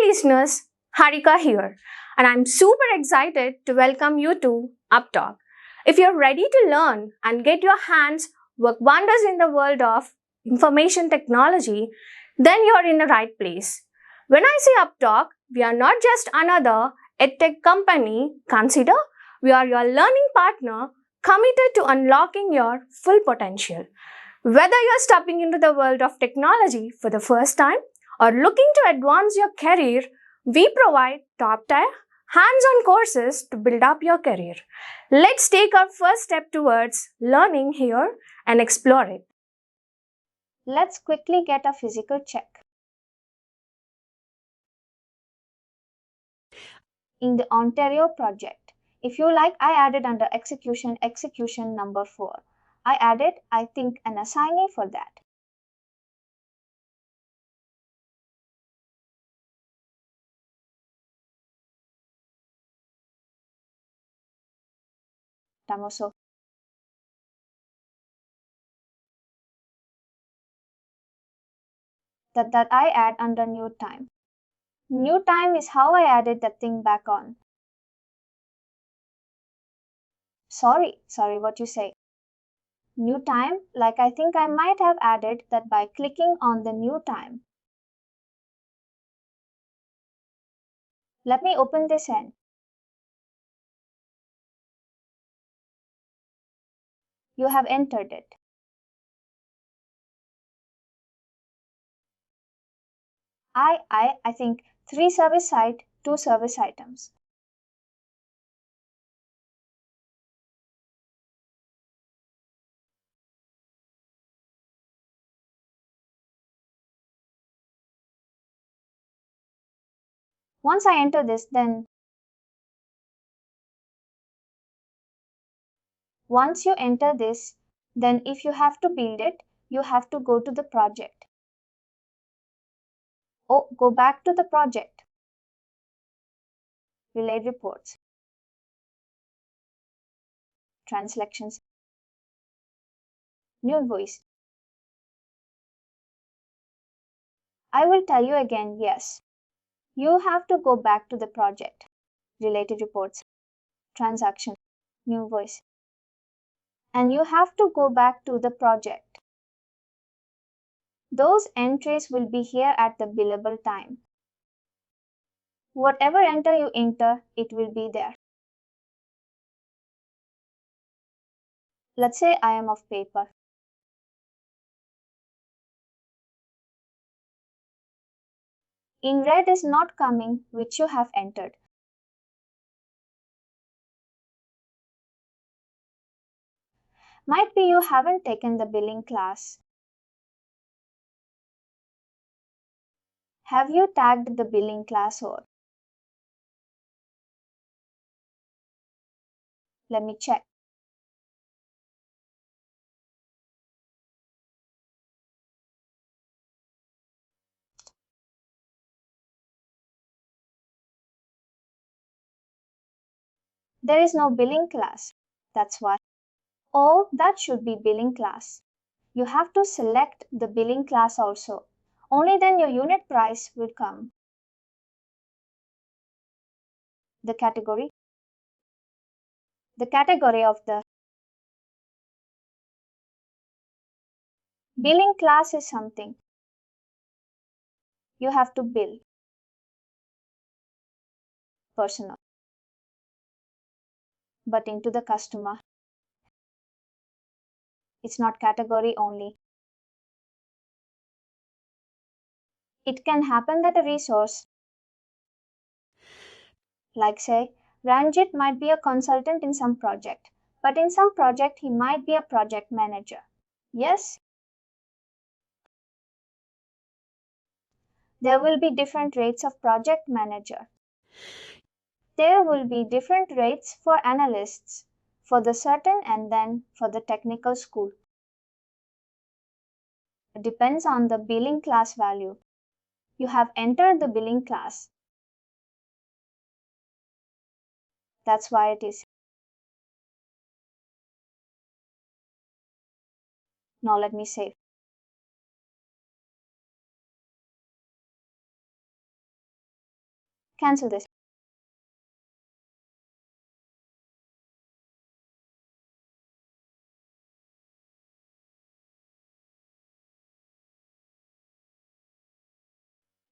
listeners, Harika here, and I'm super excited to welcome you to UppTalk. If you're ready to learn and get your hands work wonders in the world of information technology, then you're in the right place. When I say UppTalk, we are not just another edtech company. Consider we are your learning partner committed to unlocking your full potential. Whether you're stepping into the world of technology for the first time or looking to advance your career, we provide top-tier, hands-on courses to build up your career. Let's take our first step towards learning here and explore it. Let's quickly get a physical check. In the Ontario project, if you like, I added under execution number 4. I added, I think, an assignee for that. Tamoso. That I add under new time. New time is how I added that thing back on. Sorry, what you say. New time, like I think I might have added that by clicking on the new time. Let me open this end. You have entered it. I think 3 service site, 2 service items. Once I enter this, then once you enter this, then if you have to build it, you have to go to the project. Oh, go back to the project. Relay reports. Transactions. New invoice. I will tell you again, yes. You have to go back to the project. Related reports. Transaction. New invoice. And you have to go back to the project. Those entries will be here at the billable time. Whatever enter you enter, it will be there. Let's say I am of paper. In red is not coming, which you have entered. Might be you haven't taken the billing class. Have you tagged the billing class or? Let me check. There is no billing class. That's why. Oh, that should be billing class. You have to select the billing class also. Only then your unit price will come. The category. The category of the billing class is something you have to bill. Personal. But into the customer. It's not category only. It can happen that a resource, like say, Ranjit might be a consultant in some project, but in some project he might be a project manager. Yes, there will be different rates of project manager. There will be different rates for analysts, for the certain and then for the technical school. It depends on the billing class value. You have entered the billing class. That's why it is. Now let me save. Cancel this.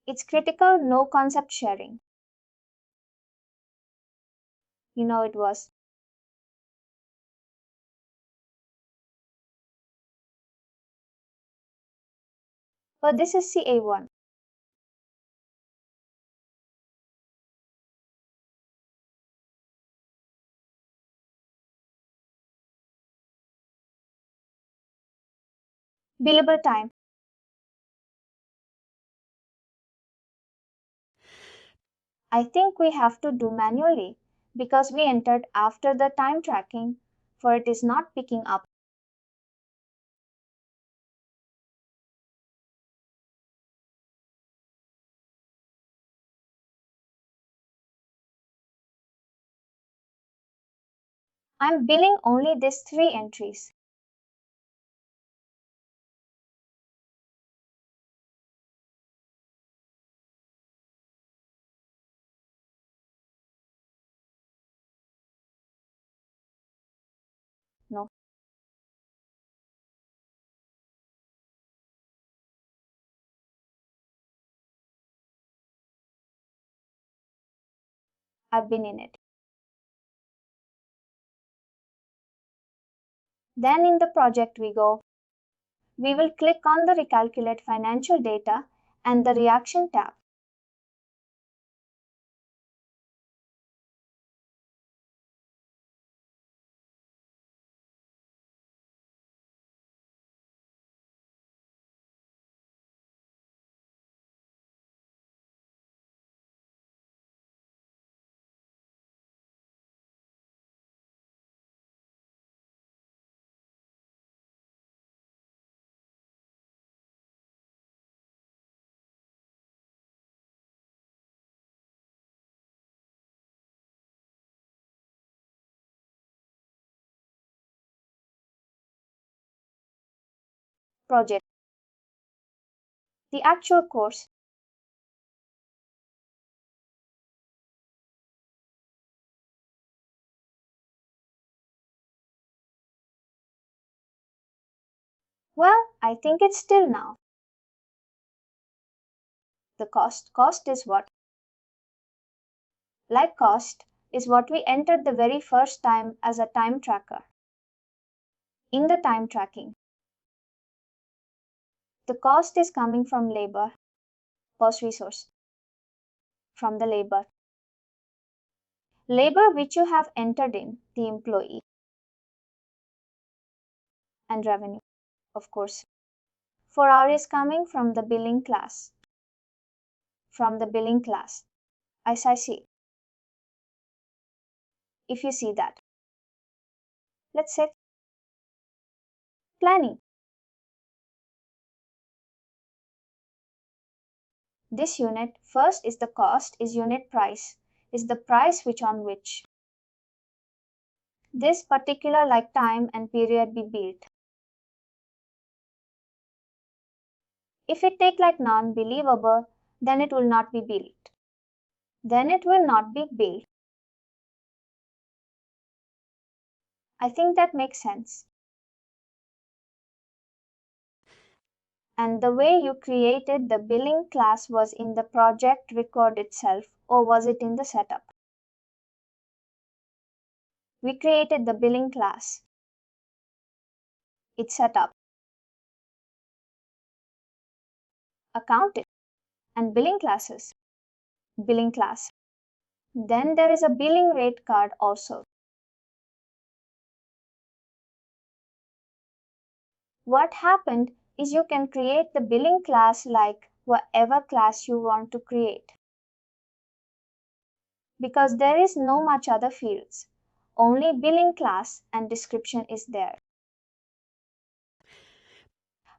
It's critical, no concept sharing. You know it was. But this is CA1. Billable time. I think we have to do manually because we entered after the time tracking, for it is not picking up. I'm billing only these 3 entries. No, I've been in it. Then in the project we go. We will click on the Recalculate Financial Data and the Reaction tab. Project. The actual course. Well, I think it's still now. The cost. Cost is what? Like cost is what we entered the very first time as a time tracker. In the time tracking, the cost is coming from labor, post resource, from the labor. Labor which you have entered in, the employee, and revenue, of course. 4 hour is coming from the billing class. From the billing class, as I see. If you see that. Let's say planning. This unit, first is the cost, is unit price, is the price which on which this particular like time and period be billed. If it take like non-believable, then it will not be billed. Then it will not be billed. I think that makes sense. And the way you created the billing class was in the project record itself, or was it in the setup? We created the billing class. It's set up. Account and billing classes. Billing class. Then there is a billing rate card also. What happened is you can create the billing class like whatever class you want to create. Because there is no much other fields. Only billing class and description is there.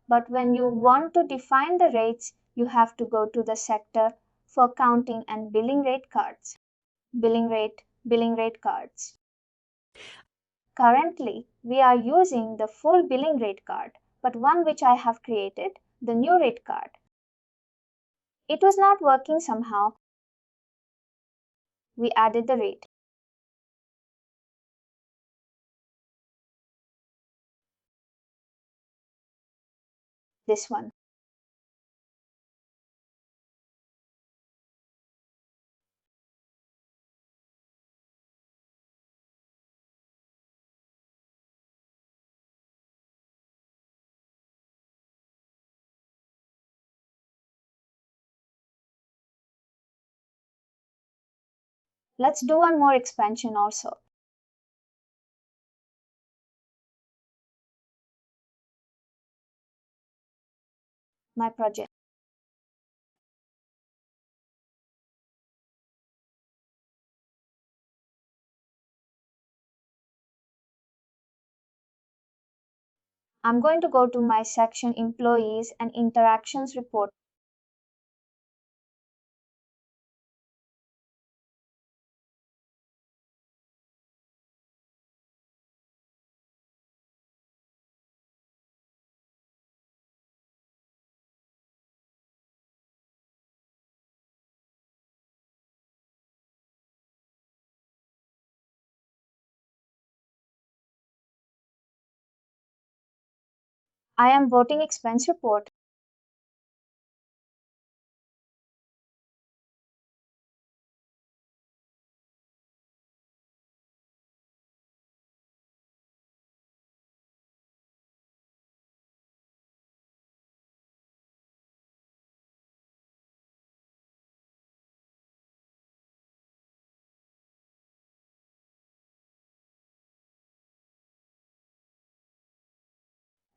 But when you want to define the rates, you have to go to the sector for counting and billing rate cards. Billing rate cards. Currently, we are using the full billing rate card, but one which I have created, the new rate card. It was not working somehow. We added the rate. This one. Let's do one more expansion also. My project. I'm going to go to my section Employees and Interactions report. I am voting expense report.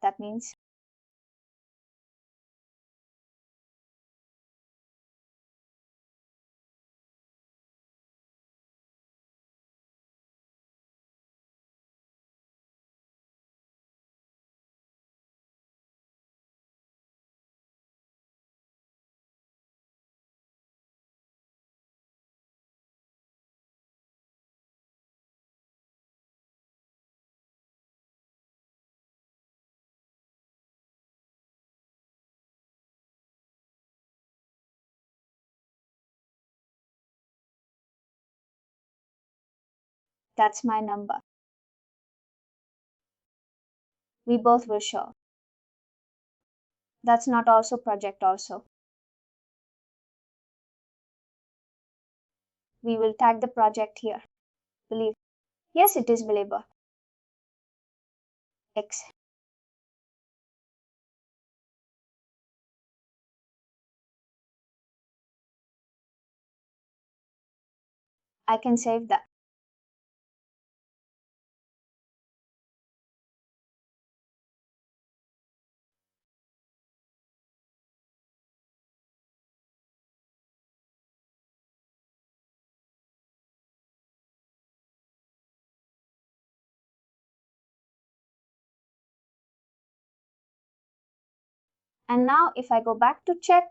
That means that's my number. We both will show. That's not also project also. We will tag the project here. Believe. Yes, it is believable. X. I can save that. And now if I go back to check,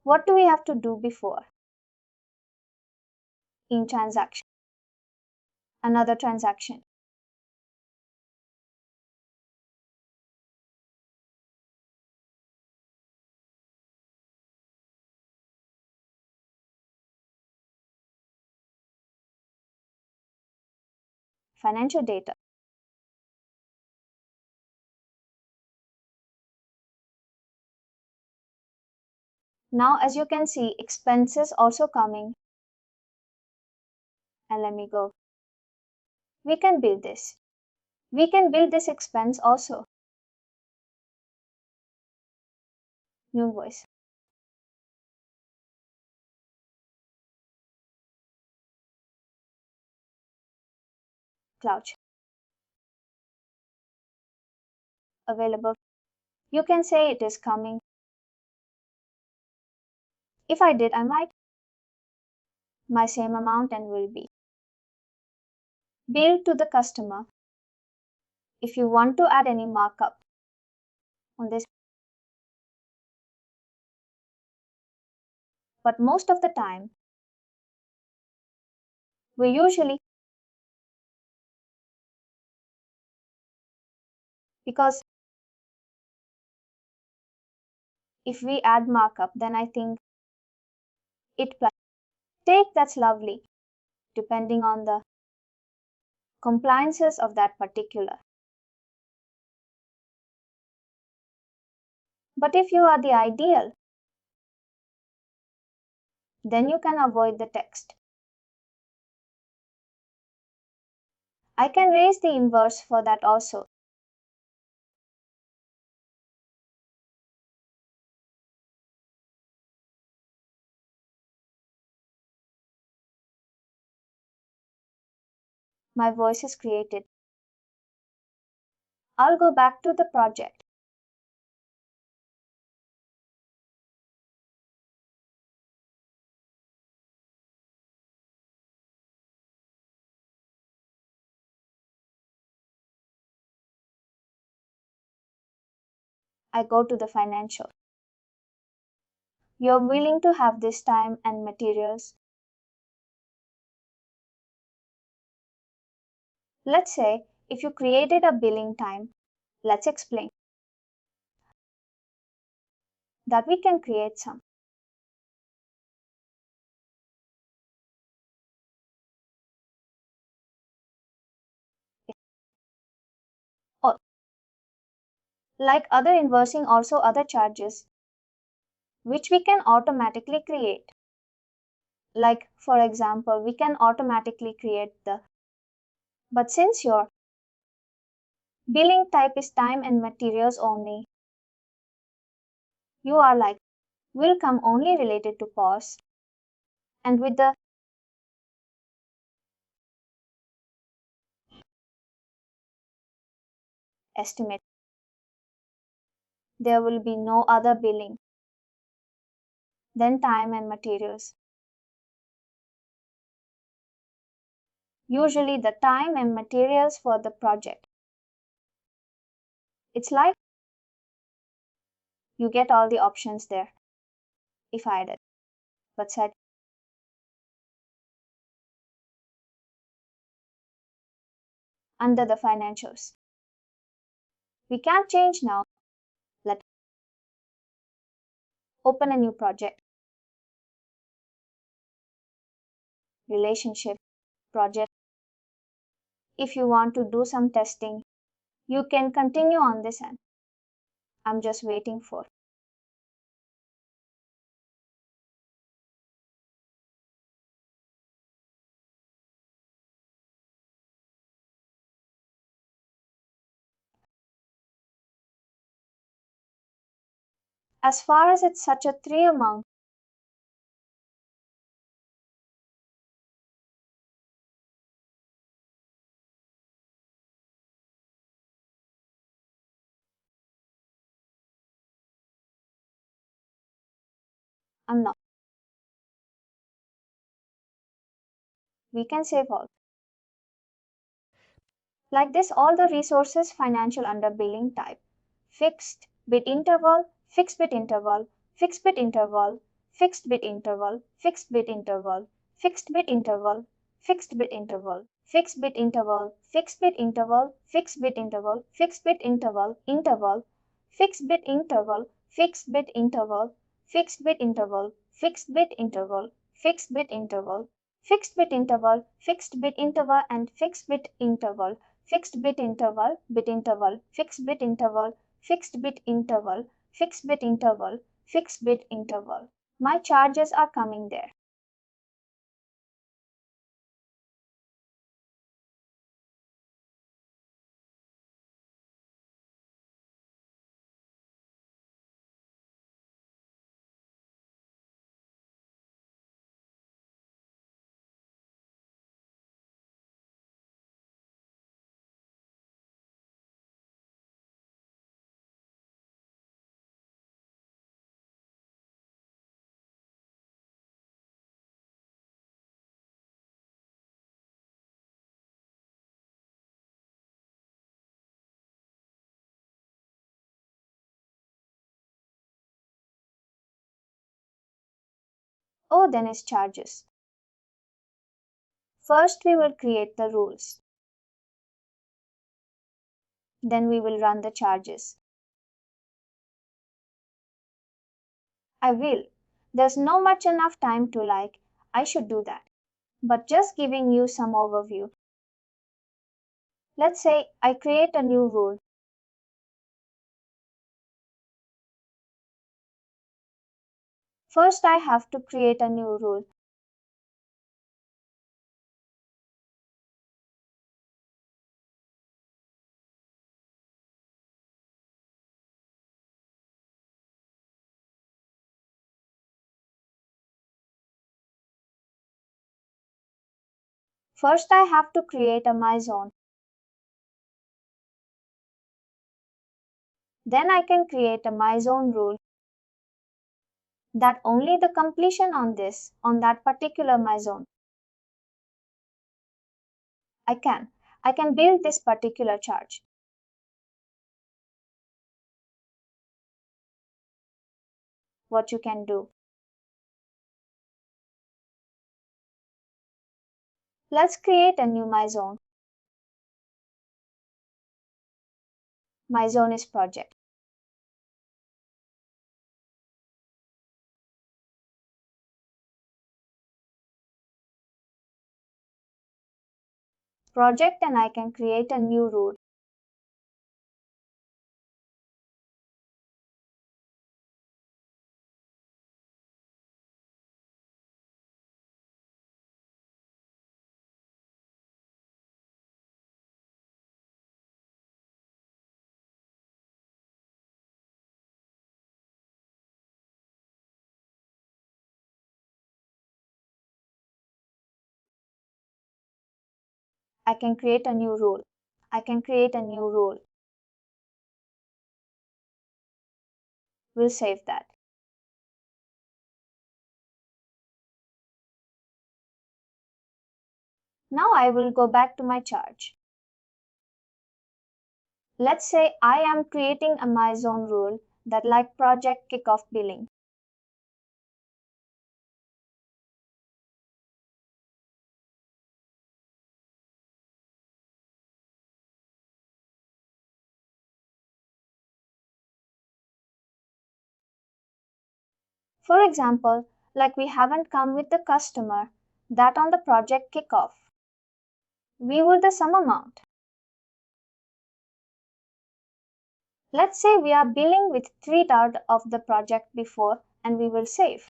what do we have to do before? In transaction. Another transaction. Financial data. Now as you can see, expenses also coming. And let me go. We can build this. We can build this expense also. New voice. Cloud. Available. You can say it is coming. If I did, I might. My same amount and will be. Bill to the customer. If you want to add any markup on this. But most of the time, we usually, because If we add markup, then I think it plus take, that's lovely, depending on the compliances of that particular. But if you are the ideal, then you can avoid the text. I can raise the inverse for that also. My voice is created. I'll go back to the project. I go to the financial. You're willing to have this time and materials. Let's say if you created a billing time, let's explain that we can create some. Or like other invoicing, also other charges, which we can automatically create. Like for example, we can automatically create the, but since your billing type is time and materials only, you are like, will come only related to cost. And with the estimate, there will be no other billing than time and materials. Usually the time and materials for the project. It's like you get all the options there if I did, but said under the financials. We can't change now. Let's open a new project. Relationship project. If you want to do some testing, you can continue on this end. I'm just waiting for. As far as it's such a 3 amount, I'm not. We can save all. Like this, all the resources financial under billing type. Fixed bit interval, fixed bit interval, fixed bit interval, fixed bit interval, fixed bit interval, fixed bit interval, fixed bit interval, fixed bit interval, fixed bit interval, fixed bit interval, fixed bit interval, interval, fixed bit interval, fixed bit interval, fixed bit interval, fixed bit interval, fixed bit interval, fixed bit interval, fixed bit interval, and fixed bit interval, fixed bit interval, fixed bit interval, fixed bit interval, fixed bit interval, fixed bit interval. My charges are coming there. Oh, then is charges. First, we will create the rules. Then we will run the charges. I will. There's no much enough time to I should do that. But just giving you some overview. Let's say I create a new rule. First, I have to create a new rule. First, I have to create a my zone. Then I can create a my zone rule that only the completion on that particular my zone. I can. I can build this particular charge. What you can do. Let's create a new my zone. My zone is project. Project and I can create a new rule. I can create a new rule. I can create a new rule. We'll save that. Now I will go back to my charge. Let's say I am creating a my zone rule that project kickoff billing. For example, we haven't come with the customer that on the project kickoff. We would the sum amount. Let's say we are billing with 3/3 of the project before and we will save.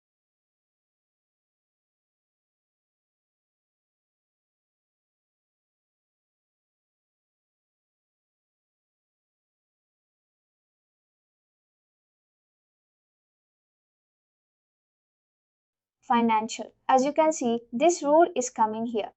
Financial. As you can see, this rule is coming here.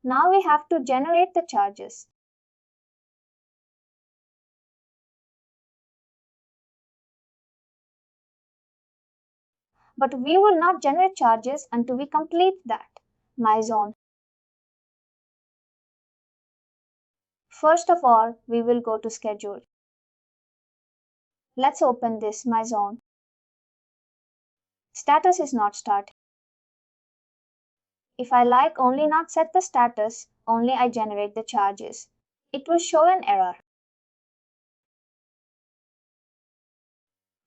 Now we have to generate the charges. But we will not generate charges until we complete that. My zone. First of all, we will go to schedule. Let's open this my zone. Status is not start. If I only not set the status, only I generate the charges. It will show an error.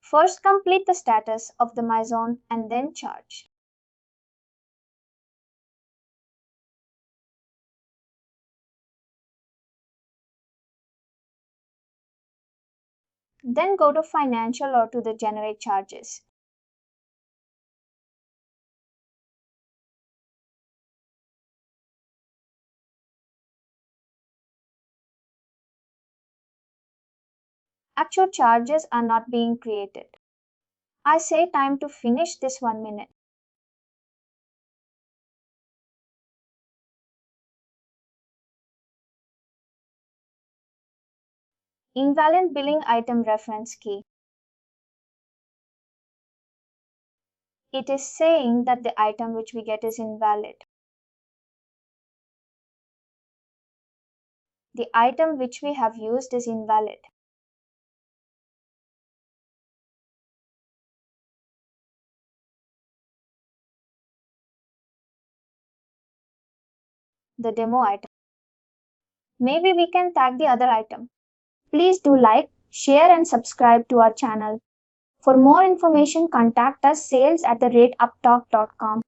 First complete the status of the my zone and then charge. Then go to financial or to the generate charges. Actual charges are not being created. I say time to finish this 1 minute. Invalid billing item reference key. It is saying that the item which we get is invalid. The item which we have used is invalid. The demo item. Maybe we can tag the other item. Please do like, share and subscribe to our channel. For more information, contact us sales@uptalk.com.